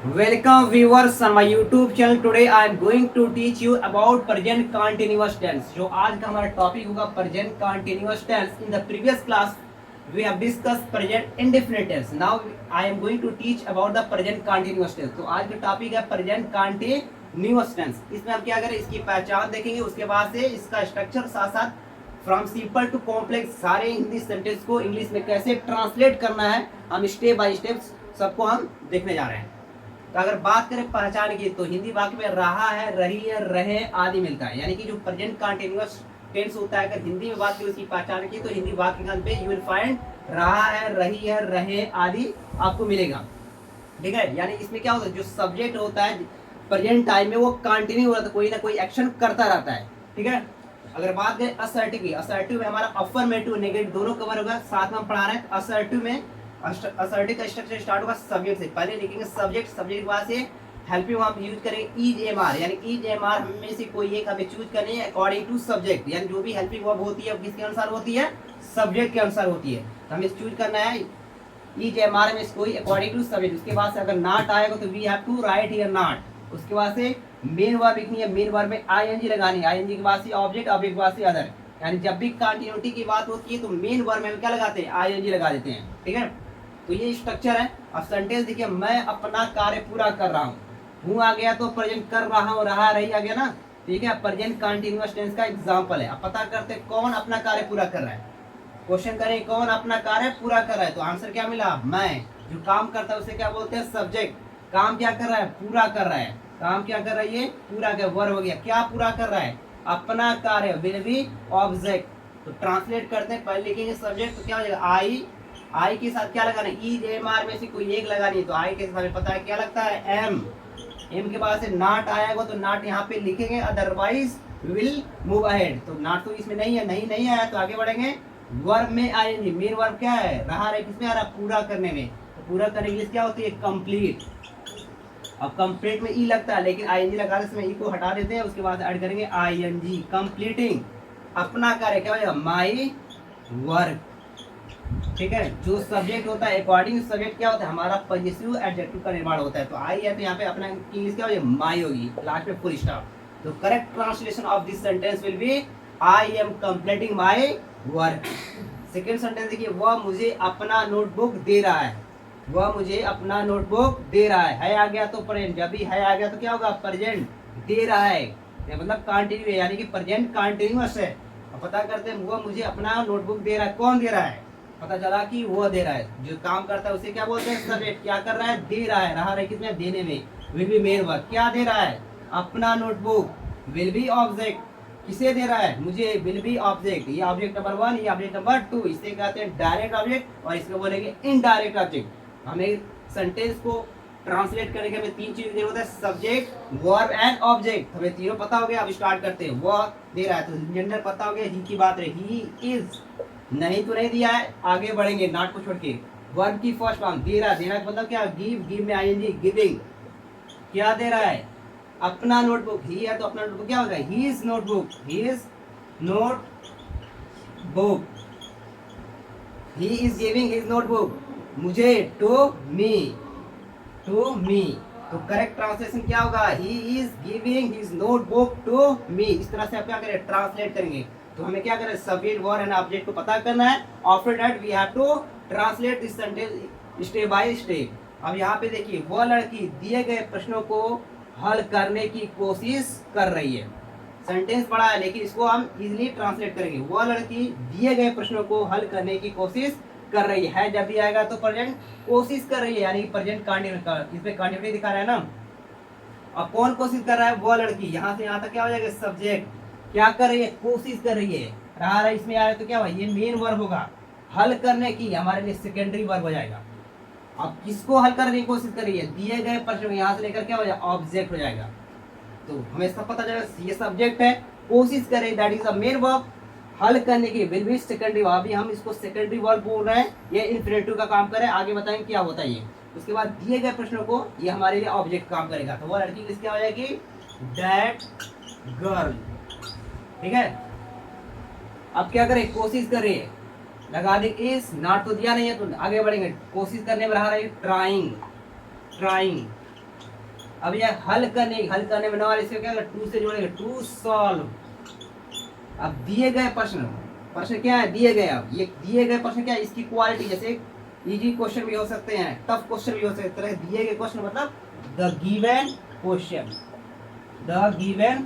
Welcome viewers on my YouTube channel. Today I am going to teach you about present continuous tense. जो आज का हमारा topic होगा present continuous tense. In the previous class we have discussed present indefinite tense. Now I am going to teach about the present continuous tense. तो आज का topic है present continuous tense. इसमें हम क्या करें, इसकी पहचान देखेंगे, उसके बाद से इसका स्ट्रक्चर साथ साथ फ्रॉम सिंपल टू कॉम्प्लेक्स सारे हिंदी सेंटेंस को इंग्लिश में कैसे ट्रांसलेट करना है, हम स्टेप बाय स्टेप सबको हम देखने जा रहे हैं। तो अगर बात करें पहचान की, तो हिंदी वाक्य में रहा है, रही है, रहे आदि मिलता है, यानी कि जो प्रेजेंट कंटीन्यूअस टेंस होता है, अगर हिंदी में बात करें उसकी पहचान की, तो हिंदी वाक्य के अंत पे यू विल फाइंड रहा है, रही है, रहे आदि आपको मिलेगा। ठीक है, यानी इसमें क्या होता है, जो सब्जेक्ट होता है प्रेजेंट टाइम में वो कंटिन्यू हो रहा है, कोई ना कोई एक्शन करता रहता है। ठीक है, अगर बात करें असर्टिव की, असर्टिव में हमारा अफर्मेटिव नेगेटिव दोनों कवर होगा। साथ में हम पढ़ा रहे हैं असर्टिव में असर्टिव का स्ट्रक्चर स्टार्ट होगा सब्जेक्ट से, पहले लिखेंगे सब्जेक्ट, सब्जेक्ट के बाद से हेल्पिंग हम यूज करेंगे इज एम आर, यानी इज एम आर में से कोई एक हमें चूज करनी है अकॉर्डिंग टू सब्जेक्ट, यानी जो भी हेल्पिंग वर्ब होती है किसके अनुसार होती है, सब्जेक्ट के अनुसार होती है। तो हमें चूज करना है इज एम आर में कोई अकॉर्डिंग टू सब्जेक्ट। उसके बाद से अगर नॉट आएगा तो we have to write here not. उसके बाद से मेन वर्ब लिखनी है, मेन वर्ब में आईएनजी लगानी है, आईएनजी के बाद से ऑब्जेक्ट, ऑब्जेक्ट के बाद से अदर, यानी जब भी कंटिन्यूटी की बात होती है तो मेन वर्ब में क्या लगाते हैं, आईएनजी लगा देते हैं। ठीक है, तो ये स्ट्रक्चर है। अब सेंटेंस देखिए, मैं अपना कार्य पूरा कर रहा हूँ आ गया तो प्रेजेंट कर रहा हूँ, रहा रही आ गया ना। ठीक है, प्रेजेंट कंटिन्यूअस टेंस का एग्जांपल है। अब पता करते कौन अपना कार्य पूरा कर रहा है, क्वेश्चन करें कौन अपना कार्य पूरा कर रहा है, तो आंसर क्या मिला, मैं। जो काम करता है उसे क्या बोलते हैं, सब्जेक्ट। काम क्या कर रहा है, पूरा कर रहा है, काम क्या कर रही है, पूरा कर, वर्ब हो गया, क्या पूरा कर रहा है, अपना कार्य, विल बी ऑब्जेक्ट। तो ट्रांसलेट करते हैं, पहले लिखेंगे सब्जेक्ट, तो क्या हो जाएगा आई के साथ क्या लगाना है, इज एम आर में से कोई एक लगानी है, तो आई के साथ पता है क्या लगता है, एम। एम के बाद से नॉट आएगा तो नॉट यहाँ पे लिखेंगे, अदरवाइज विल मूव अहेड। तो नॉट तो इसमें नहीं है, नहीं आया तो आगे बढ़ेंगे। वर्ब में आएंगे, मेन वर्ब क्या है, रहा रहे, किसमें आ रहा, पूरा करने में। तो पूरा करने के लिए क्या होती है, कंप्लीट। अब कंप्लीट में ई लगता है, लेकिन आईएनजी लगा देते हैं, ई को हटा देते हैं, उसके बाद ऐड करेंगे आईएनजी, कंप्लीटिंग। अपना कार्य क्या हो जाएगा, माई वर्क। ठीक है, जो सब्जेक्ट होता है अकॉर्डिंग सब्जेक्ट क्या होता है, हमारा पॉजिटिव एडजेक्टिव का निर्माण होता है। तो आई है तो यहाँ पे अपना इंग्लिश क्या हो जाएगा, माई होगी, लास्ट में फुल स्टॉप। तो correct translation of this sentence will be I am completing my work. Second sentence देखिए, वह मुझे अपना नोटबुक दे रहा है, वह मुझे अपना नोटबुक दे रहा है आ गया तो प्रेजेंट, जब भी है आ गया तो क्या होगा, प्रेजेंट। दे रहा है मतलब कंटिन्यू है, यानी कि प्रेजेंट कंटिन्यूअस है। अब पता करते हैं, वह मुझे अपना नोटबुक दे रहा है, कौन दे रहा है, पता चला कि वो दे रहा है, जो काम करता है उसे क्या बोलते हैं, सब्जेक्ट। क्या कर रहा है, दे रहा है, रहा रहे किसमें, देने में, विल बी मेन वर्ब। क्या दे रहा है, अपना नोटबुक, विल बी ऑब्जेक्ट। किसे दे रहा है, मुझे, विल बी ऑब्जेक्ट। ये ऑब्जेक्ट नंबर 1, ये ऑब्जेक्ट नंबर 2। इसे कहते हैं डायरेक्ट ऑब्जेक्ट और इसको बोलेंगे इनडायरेक्ट ऑब्जेक्ट। हमें सेंटेंस को ट्रांसलेट करने के हमें तीन चीज जरूरत है, सब्जेक्ट, वर्ब एंड ऑब्जेक्ट। हमें तीनों पता हो गया। अब स्टार्ट करते हैं, वो दे रहा है तो जेंडर पता हो गया, ही की बात रही, ही इज, नहीं तो नहीं दिया है, आगे बढ़ेंगे नॉट को छोड़ के। वर्ब की फर्स्ट फॉर्म, दे रहा, देना मतलब क्या, गिव, गिव में आईएनजी, गिविंग। क्या दे रहा है, अपना नोटबुक, ही है तो अपना नोटबुक क्या होगा, he is notebook, he is notebook, he is giving his notebook, मुझे, टू मी, टू मी। तो करेक्ट ट्रांसलेशन क्या होगा, he is giving his notebook to me. इस तरह से आप क्या करें, ट्रांसलेट करेंगे। तो हमें क्या करें, सब्जेक्ट, वर्ब एंड ऑब्जेक्ट को पता करना है। After that we have to translate this sentence step by step. अब यहाँ पे देखिए, वह लड़की दिए गए प्रश्नों को हल करने की कोशिश कर रही है। सेंटेंस पढ़ा है लेकिन इसको हम इजीली ट्रांसलेट करेंगे। वह लड़की दिए गए प्रश्नों को हल करने की कोशिश कर रही है, जब भी आएगा तो प्रेजेंट कोशिश कर रही है, यानी प्रेजेंट कंटिन्यूटी, इसमें कंटिन्यूटी दिखा रहा है ना। अब कौन कोशिश कर रहा है, वो लड़की। यहाँ से यहाँ तक क्या हो जाएगा, सब्जेक्ट। क्या कर रही है, कोशिश कर रही है, रहा है इसमें आया तो क्या हुआ, ये मेन वर्ब होगा। हल करने की हमारे लिए सेकेंडरी वर्ब हो जाएगा। अब किसको हल करने की कोशिश कर रही है, दिए गए प्रश्न, यहाँ से लेकर क्या हो जाएगा, ऑब्जेक्ट हो जाएगा। तो हमें सब पता चलेगा, ये सब्जेक्ट है, कोशिश कर रही, that is a main verb. हल करने की विल बी सेकेंडरी वर्ब, अभी हम इसको सेकेंडरी वर्ब बोल रहे हैं, ये इन्फिनेटिव का काम करे, आगे बताएंगे क्या होता है ये। उसके बाद दिए गए प्रश्नों को ये हमारे लिए ऑब्जेक्ट काम करेगा। तो वो लड़की किस क्या हो जाएगी, दैट गर्ल। ठीक है, अब क्या करें, कोशिश कर रही है, लगा दे इस, नॉट तो दिया नहीं है तो आगे बढ़ेंगे। कोशिश करने में रहा रही, ट्राइंग, ट्राइंग, अब ये हल करने में ना इसे क्या टू से जोड़ेंगे, टू सॉल्व। अब दिए गए प्रश्न क्या है, दिए गए, अब ये दिए गए प्रश्न क्या है, इसकी क्वालिटी, जैसे इजी क्वेश्चन भी हो सकते हैं, टफ क्वेश्चन भी हो सकते हैं, दिए गए क्वेश्चन मतलब the given question, the given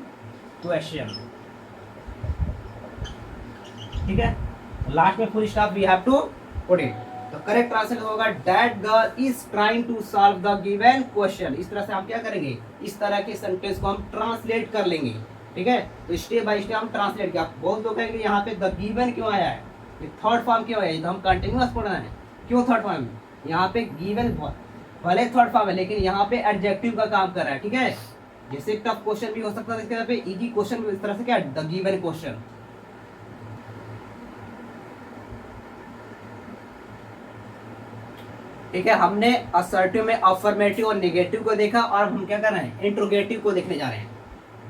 question, ठीक है। लास्ट में full stop we have to put it. तो करेक्ट आंसर होगा that girl is trying to solve the given question. इस तरह से हम क्या करेंगे, इस तरह के सेंटेंस को हम ट्रांसलेट कर लेंगे, ठीक है। तो स्टेप बाय स्टेप हम ट्रांसलेट किया। बहुत लोग कहेंगे यहाँ पे द गिवन क्यों आया है, ये थर्ड फॉर्म क्यों है, तो हम कंटिन्यूअस पढ़ना है, क्यों थर्ड फॉर्म, यहाँ पे गिवन भले थर्ड फॉर्म है लेकिन यहाँ पे एडजेक्टिव का काम कर रहा है, ठीक है। जैसे टफ क्वेश्चन भी हो सकता है, इसके यहाँ पे इजी क्वेश्चन भी इस तरह से क्या द गिवन क्वेश्चन। ठीक है, हमने असर्टिव में अफर्मेटिव और नेगेटिव को देखा, और हम क्या कर रहे हैं, इंट्रोगेटिव को देखने जा रहे हैं,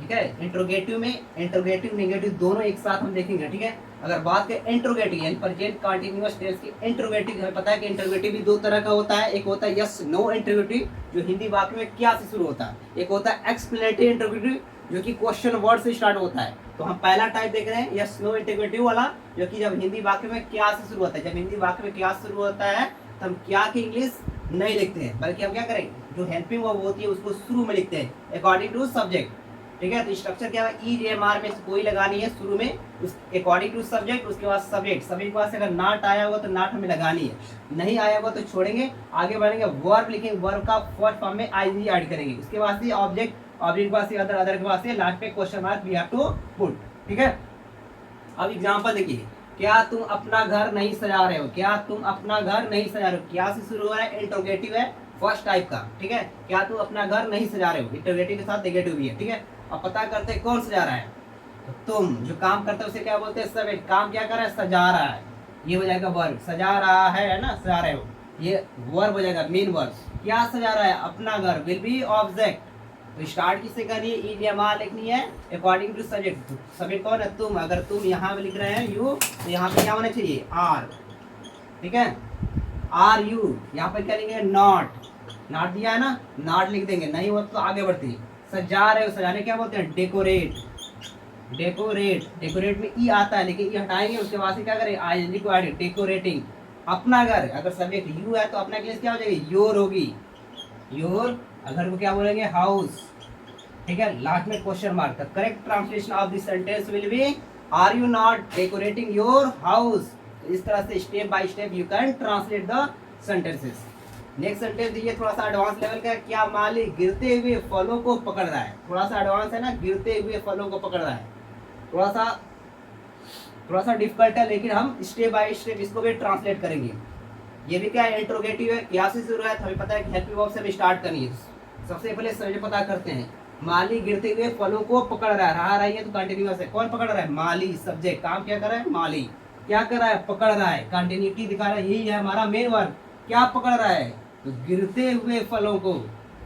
ठीक है। इंट्रोगेटिव में इंट्रोगेटिव नेगेटिव दोनों एक साथ हम देखेंगे, ठीक है। अगर बात करें इंट्रोगेटिव यानी प्रेजेंट कंटीन्यूअस टेंस की, इंट्रोगेटिव हमें पता है कि इंट्रोगेटिव भी दो तरह का होता है, एक होता है यस नो इंट्रोगेटिव जो हिंदी वाक्य में क्या से शुरू होता है, एक होता है एक्सप्लेनेटरी इंट्रोगेटिव जो कि क्वेश्चन वर्ड से स्टार्ट होता है। तो हम पहला टाइप देख रहे हैं यस नो इंट्रोगेटिव वाला, जो कि जब हिंदी वाक्य में क्या से शुरू होता है। जब हिंदी वाक्य में क्या से शुरू होता है तो हम क्या की इंग्लिश नहीं लिखते हैं, बल्कि हम क्या करेंगे, जो हेल्पिंग वर्ब होती है उसको शुरू में लिखते हैं अकॉर्डिंग टू सब्जेक्ट, ठीक है। तो स्ट्रक्चर क्या है, ई जे मार में से कोई लगानी है शुरू में, उस अकॉर्डिंग टू सब्जेक्ट, उसके बाद सब्जेक्ट के पास अगर नाट आया होगा तो नाट हमें लगानी है, नहीं आया होगा तो छोड़ेंगे, आगे बढ़ेंगे, वर्ब लिखेंगे, वर्ब का फर्स्ट फॉर्म में आईएनजी ऐड करेंगे, उसके बाद से ऑब्जेक्ट, ऑब्जेक्ट के बाद से अदर, अदर के बाद से लास्ट पे question mark we have to put, ठीक है। अब एग्जांपल देखिए, क्या तुम अपना घर नहीं सजा रहे हो, क्या तुम अपना घर नहीं सजा रहे हो, क्या से शुरू हो रहा है, इंट्रोगेटिव है फर्स्ट टाइप का, ठीक है। क्या तुम अपना घर नहीं सजा रहे हो, इंट्रोगेटिव के साथ नेगेटिव भी है, ठीक है। अब पता करते हैं कौन सजा रहा है, तो तुम जो काम करते हो उसे क्या बोलते हैं, सब काम क्या कर रहा है, सजा रहा है, ये हो जाएगा वर्ब, सजा रहा है ना, सजा रहे हो, ये वर्ब हो जाएगा मेन वर्ब। क्या सजा रहा है, अपना घर, विल बी ऑब्जेक्ट। तो स्टार्ट किससे करनी है, ई एम लिखनी है अकॉर्डिंग टू सब्जेक्ट। सब्जेक्ट कौन है, तुम, अगर तुम यहाँ पे लिख रहे हैं यू, तो यहाँ पे क्या होना चाहिए, आर, ठीक है, आर यू। यहाँ पे क्या लिखेंगे, नॉट, नॉट दिया है ना, नॉट लिख देंगे, नहीं हो तो आगे बढ़ती। सजा रहे हो, सजाने क्या बोलते हैं, डेकोरेट, डेकोरेट, डेकोरेट में ई आता है लेकिन ई हटाएंगे, उसके बाद से क्या करें, आईएनजी को ऐड, डेकोरेटिंग। अपना घर, अगर सब्जेक्ट यू है तो अपना के लिए क्या हो जाएगी, योर होगी, योर। अगर वो क्या बोलेंगे, हाउस, ठीक है, लास्ट में question mark. The correct translation of this sentence will be are you not decorating your house. इस तरह से step by step you can translate the sentences. Next sentence देखिए, थोड़ा सा एडवांस लेवल का, क्या माली गिरते हुए फलों को पकड़ रहा है, थोड़ा सा एडवांस है ना, गिरते हुए फलों को पकड़ रहा है, थोड़ा सा डिफिकल्ट है, लेकिन हम स्टेप बाय स्टेप इसको भी ट्रांसलेट करेंगे। ये भी क्या है, इंट्रोगेटिव है, क्या से शुरू है, तो हमें पता है कि हेल्पिंग वर्ब से भी स्टार्ट करनी है। सबसे पहले समझ पता करते हैं, माली गिरते हुए फलों को पकड़ रहा है, रहा रही है तो कंटिन्यूअस है, कौन पकड़ रहा है, माली, सब्जेक्ट, काम क्या कर रहा है, माली, क्या कर रहा है, पकड़ रहा है, कंटिन्यूटी दिखा रहा है, यही है हमारा मेन वर्ब। क्या पकड़ रहा है, तो गिरते हुए फलों को,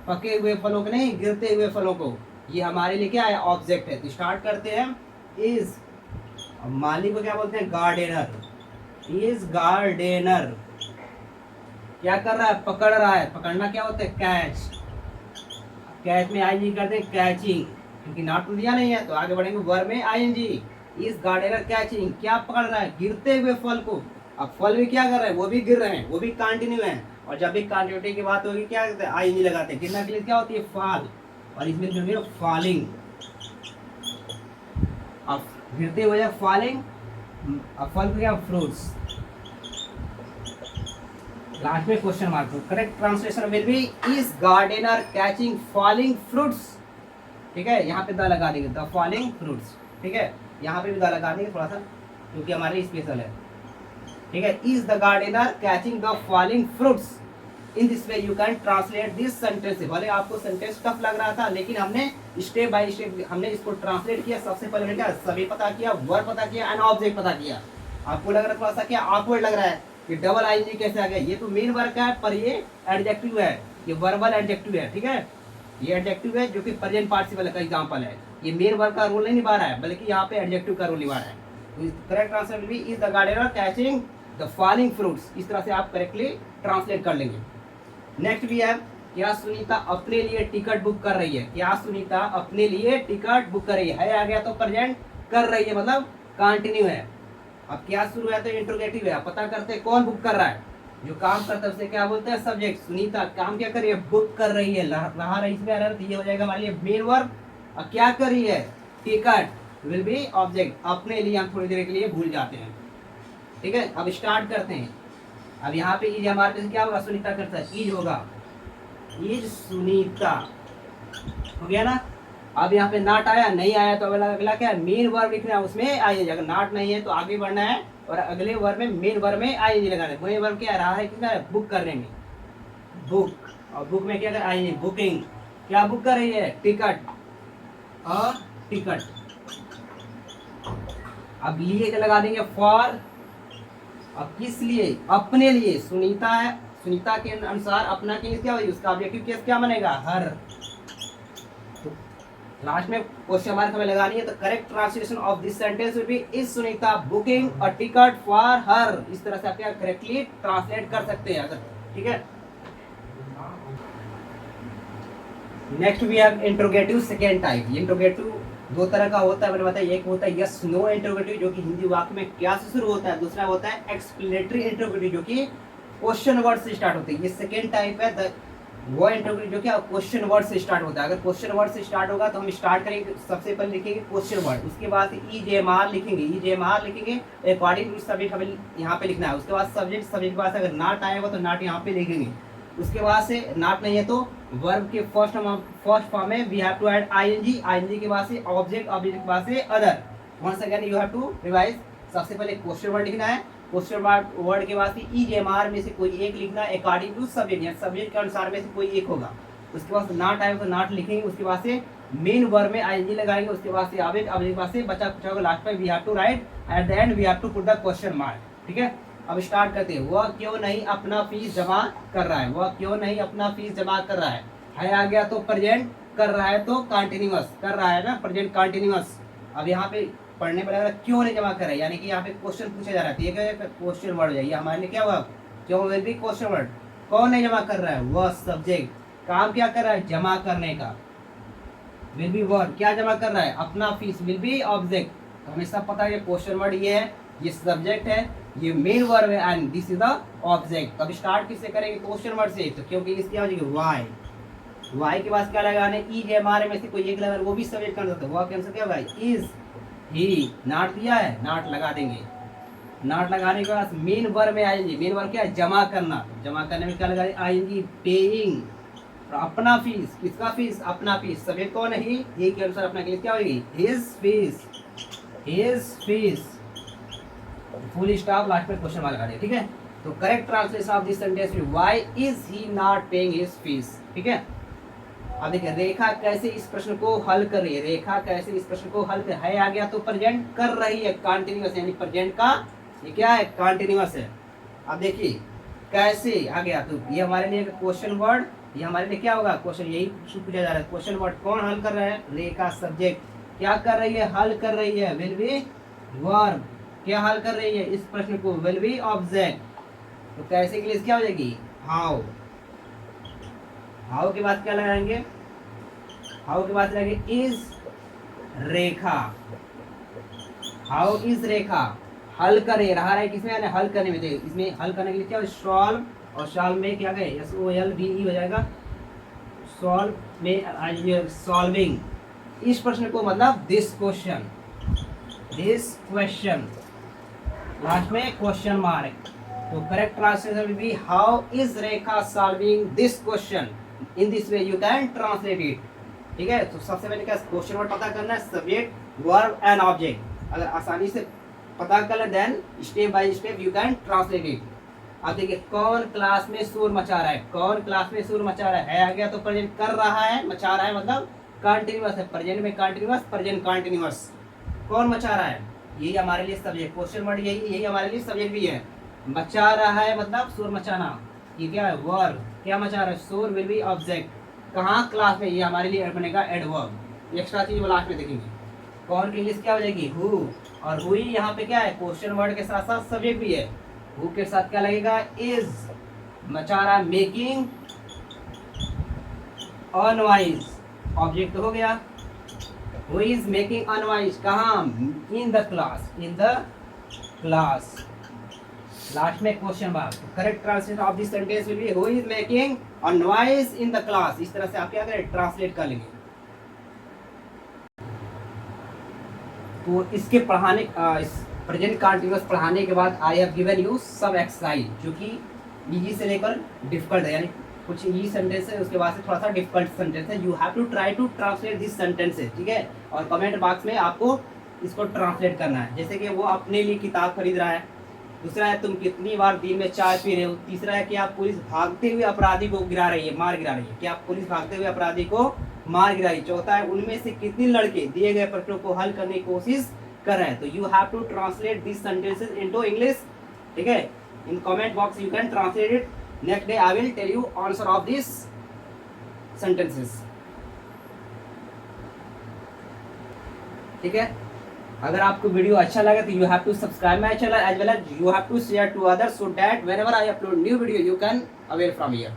पके हुए फलों को नहीं, गिरते हुए फलों को, ये हमारे लिए क्या है, ऑब्जेक्ट है। तो स्टार्ट करते हैं, इज, माली को क्या बोलते हैं, गार्डनर, इज गार्डनर, क्या कर रहा है, पकड़ रहा है, पकड़ना क्या होता है, कैच, कैच में आईएनजी करते हैं, कैचिंग, क्योंकि नॉट तो दिया नहीं है तो आगे बढ़ेंगे, वर्ब में आईएनजी, इस गार्डनर कैचिंग, क्या पकड़ रहा है, गिरते हुए फल को। अब फल भी क्या कर रहे हैं, वो भी गिर रहे हैं, वो भी कंटिन्यू है, और जब भी कंटिन्यूटी की बात होगी क्या करते हैं, आईएनजी लगाते हैं, गिरना के लिए क्या होती है, फॉल, और इसमें जो है फॉलिंग। अब गिरते हुए फॉलिंग, अब फल को क्या, फ्रूट्स, लास्ट में question mark. Correct translation will be is gardener catching falling fruits, ठीक है। यहाँ पे द लगा देंगे, द फॉलिंग फ्रूट्स, ठीक है, यहाँ पे भी द लगा देंगे थोड़ा सा क्योंकि हमारे स्पेशल है, ठीक है। Is the gardener catching the falling fruits, in this way you can translate this sentence. भले आपको सेंटेंस टफ लग रहा था लेकिन हमने स्टेप बाय स्टेप हमने इसको ट्रांसलेट किया। सबसे पहले हमने क्या, सभी पता किया, वर्ब पता किया, एंड ऑब्जेक्ट पता किया। आपको लग रहा है थोड़ा सा क्या ऑकवर्ड लग रहा है कि डबल आईएनजी कैसे आ गया, ये तो मेन वर्ब का है पर ये एडजेक्टिव है, ये वर्बल एडजेक्टिव है, ठीक है। ये एडजेक्टिव है जो कि प्रेजेंट पार्टिसिपल का एग्जांपल है, ये मेन वर्ब का रोल नहीं निभा रहा है बल्कि यहाँ पे एडजेक्टिव का रोल निभा रहा है। तो correct answer will be is the gardener catching the falling fruits. इस तरह से आप करेक्टली ट्रांसलेट कर लेंगे। नेक्स्ट भी है क्या सुनीता अपने लिए टिकट बुक कर रही है, क्या सुनीता अपने लिए टिकट बुक कर रही है आ गया तो प्रेजेंट कर रही है मतलब कंटिन्यू है। अब क्या शुरू है तो इंट्रोगेटिव है, पता करते हैं कौन बुक कर रहा है, जो काम करता है उसे क्या बोलते हैं सब्जेक्ट। सुनीता काम क्या कर रही है, बुक कर रही है, रहा रही इसमें अर्थ ये हो जाएगा हमारे लिए मेन वर्ब। अब क्या कर रही है, टिकट विल बी ऑब्जेक्ट। अपने लिए हम थोड़ी देर के लिए भूल जाते हैं, ठीक है। अब स्टार्ट करते हैं। अब यहाँ पे इज हमारे पास क्या होगा, सुनीता करता है इज होगा, इज सुनीता हो गया ना। अब यहाँ पे नॉट आया, नहीं आया तो अगला क्या है, मेन वर्ब लिखना है, उसमें आईएनजी। अगर नॉट नहीं है तो आगे बढ़ना है और अगले वर्ब में मेन वर्ब में आईएनजी लगाना है। मेन वर्ब क्या रहा है, कितना है, बुक करने में, बुक। और बुक में क्या कर आईएनजी, बुकिंग। क्या बुक कर रही है, टिकट और टिकट। अब लिए क्या लगा देंगे, फॉर। अब किस लिए, अपने लिए। सुनीता है, सुनीता के अनुसार अपना केस क्या होगी, उसका ऑब्जेक्टिव केस क्या बनेगा, हर। तो लास्ट में क्वेश्चन मार्क हमें लगानी है, तो correct translation of this sentence will be is Sunita booking a ticket for her. इस तरह से आप क्या करेक्टली ट्रांसलेट कर सकते हैं अगर, ठीक है। Next we have interrogative second type. Interrogative दो तरह का होता है, मैंने बताया, एक होता है यस नो इंट्रोगेटिव जो कि हिंदी वाक्य में क्या से शुरू होता है, दूसरा होता है एक्सप्लेनेटरी इंट्रोगेटिव जो कि क्वेश्चन वर्ड से स्टार्ट होती है। ये सेकेंड टाइप है वो इंट्रोगेटिव जो कि क्वेश्चन वर्ड से स्टार्ट होता है। अगर क्वेश्चन वर्ड से स्टार्ट होगा तो हम स्टार्ट करेंगे, सबसे पहले लिखेंगे क्वेश्चन वर्ड, उसके बाद ईजेएमआर लिखेंगे, ईजेएमआर लिखेंगे अकॉर्डिंग टू सब्जेक्ट हमें यहाँ पे लिखना है। उसके बाद सब्जेक्ट, सब्जेक्ट के बाद अगर नॉट आएगा तो नॉट यहाँ पे लिखेंगे। उसके बाद से नॉट नहीं है तो वर्ब के फर्स्ट फॉर्म में we have to add ING, ING के बाद से ऑब्जेक्ट, ऑब्जेक्ट के बाद से other. Once again you have to revise. सबसे पहले क्वेश्चन वर्ड लिखना है, क्वेश्चन वर्ड के बाद ईजेएमआर में से कोई एक लिखना है अकॉर्डिंग टू सब्जेक्ट, या सब्जेक्ट के अनुसार में से कोई एक होगा। उसके बाद नॉट आएगा तो नॉट लिखेंगे, उसके बाद से मेन वर्ब में आईएनजी लगाएंगे, उसके बाद से ऑब्जेक्ट, ऑब्जेक्ट के बाद से बचा कुछ होगा, लास्ट में we have to write at the end we have to put the question mark, ठीक है। अब स्टार्ट करते हैं। वह क्यों नहीं अपना फीस जमा कर रहा है, वह क्यों नहीं अपना फीस जमा कर रहा है आ गया तो प्रेजेंट, कर रहा है तो कंटिन्यूअस, कर रहा है ना, प्रेजेंट कंटिन्यूअस। अब यहाँ पे पढ़ने पर लगा क्यों नहीं जमा कर रहा है, यानी कि यहाँ पे क्वेश्चन पूछा जा रहा है, ये क्वेश्चन वर्ड है, हमारे लिए क्या हुआ, क्यों विल बी क्वेश्चन वर्ड। कौन नहीं जमा कर रहा है, वह सब्जेक्ट। काम क्या कर रहा है, जमा करने का, विल बी वर्ब। क्या जमा कर रहा है, अपना फीस, विल बी ऑब्जेक्ट। तो हमें सब पता है क्वेश्चन वर्ड ये है, ये सब्जेक्ट है, ये मेन वर्ब है and this is the object. अब स्टार्ट किससे करेंगे, क्वेश्चन वर्ड से, तो क्योंकि इसकी आ जाएगी वाई, वाई के बाद क्या लगाने, ईजेएमआर में से कोई एक लगा, वो भी सब्जेक्ट कर सकते, वह कैंसिल क्या होगा, इज ही। नॉट दिया है, नॉट लगा देंगे, नॉट लगाने के बाद मेन वर्ब में आएंगे, मेन वर्ब क्या है, जमा करना, जमा करने में क्या लगा आएंगी, पेइंग। अपना फीस, किसका फीस, अपना फीस, सब्जेक्ट कौन है, ही के अनुसार अपना क्या होगी, his fees, his fees, full stop, last में क्वेश्चन मार्क लगा दिया, ठीक है। तो correct translation of this sentence में why is he not paying his fees, ठीक है। अब देखिए रेखा कैसे इस प्रश्न को हल कर रही है, रेखा कैसे इस प्रश्न को हल कर है आ गया तो प्रेजेंट कर रही है, कंटिन्यूअस, यानी प्रेजेंट का ये क्या है, कंटिन्यूअस है। अब देखिए कैसे आ गया, तो ये हमारे लिए क्वेश्चन वर्ड, ये हमारे लिए क्या होगा, क्वेश्चन, यही पूछा जा रहा है, क्वेश्चन वर्ड कौन हल कर रहा है, रेखा। सब्जेक्ट क्या कर रही है, हल कर रही है, विल बी वर्ब। क्या हल कर रही है इस प्रश्न को, विल बी ऑब्जेक्ट। तो कैसे के लिए क्या हो जाएगी, हाउ। हाउ के बाद क्या लगाएंगे, हाउ के बाद लगाएंगे इज रेखा, हाउ इज रेखा, हल करे, रहा है किसमें, यानी हल करने में, इसमें हल करने के लिए क्या, सॉल्व, और सॉल्व में क्या गए, SOLVE हो जाएगा, सॉल्व में सॉल्विंग। इस प्रश्न को मतलब this question, this question, last में क्वेश्चन मार्क। तो correct translation will B how is Rekha solving this question, in this way you can translate it, ठीक है। तो सबसे पहले क्या क्वेश्चन वर्ड पता करना है, सब्जेक्ट, वर्ब एंड ऑब्जेक्ट। अगर आसानी से पता कर ले then step by step you can translate it. अब देखिए कौन क्लास में शोर मचा रहा है, कौन क्लास में शोर मचा रहा है आ गया तो प्रेजेंट कर रहा है, मचा रहा है मतलब कंटिन्यूअस है, प्रेजेंट में कंटिन्यूअस, प्रेजेंट कंटिन्यूअस। कौन मचा रहा है, यही हमारे लिए सब्जेक्ट, क्वेश्चन वर्ड यही हमारे लिए सब्जेक्ट भी है। मचा रहा है मतलब शोर मचाना, ये क्या है, वर्ब। क्या मचा रहा है, शोर विल बी ऑब्जेक्ट। कहाँ, क्लास में, ये हमारे लिए बनेगा एडवर्ब। एक्स्ट्रा चीज लास्ट में देखेंगे। कौन की इंग्लिश क्या हो जाएगी, हु, और हुई यहाँ पे क्या है, क्वेश्चन वर्ड के साथ साथ सब्जेक्ट भी है। हु के साथ क्या लगेगा, इज। मचा रहा है, मेकिंग अ नॉइज, ऑब्जेक्ट हो गया। Who is making a noise, कहाँ, in the class, in the class. Last में question mark. Correct translation of this sentence will be who is making a noise in the class. इस तरह से आप क्या करें, ट्रांसलेट कर लेंगे। तो इसके पढ़ाने इस प्रेजेंट कंटीन्यूअस पढ़ाने के बाद आई हैव गिवन यू सब एक्सरसाइज, जो कि इजी से लेकर डिफिकल्ट है, यानी कुछ इजी सेंटेंस है, उसके बाद से थोड़ा सा डिफिकल्ट सेंटेंस है। You have to try to translate this sentences, ठीक है। और कमेंट बॉक्स में आपको इसको ट्रांसलेट करना है। जैसे कि वो अपने लिए किताब खरीद रहा है, दूसरा है तुम कितनी बार दिन में चाय पी रहे हो, तीसरा है कि आप पुलिस भागते हुए अपराधी को गिरा रही है, मार गिरा रही है, कि आप पुलिस भागते हुए अपराधी को मार गिरा रही है, चौथा है उनमें से कितने लड़के दिए गए प्रश्नों को हल करने की कोशिश कर रहे हैं। तो you have to translate this sentences into English, ठीक है। In comment box you can translate it. Next day I will tell you answer of this sentences, ठीक है। अगर आपको वीडियो अच्छा लगे तो you have to subscribe my channel as well as you have to share to others, so that whenever I upload new video you can avail from here.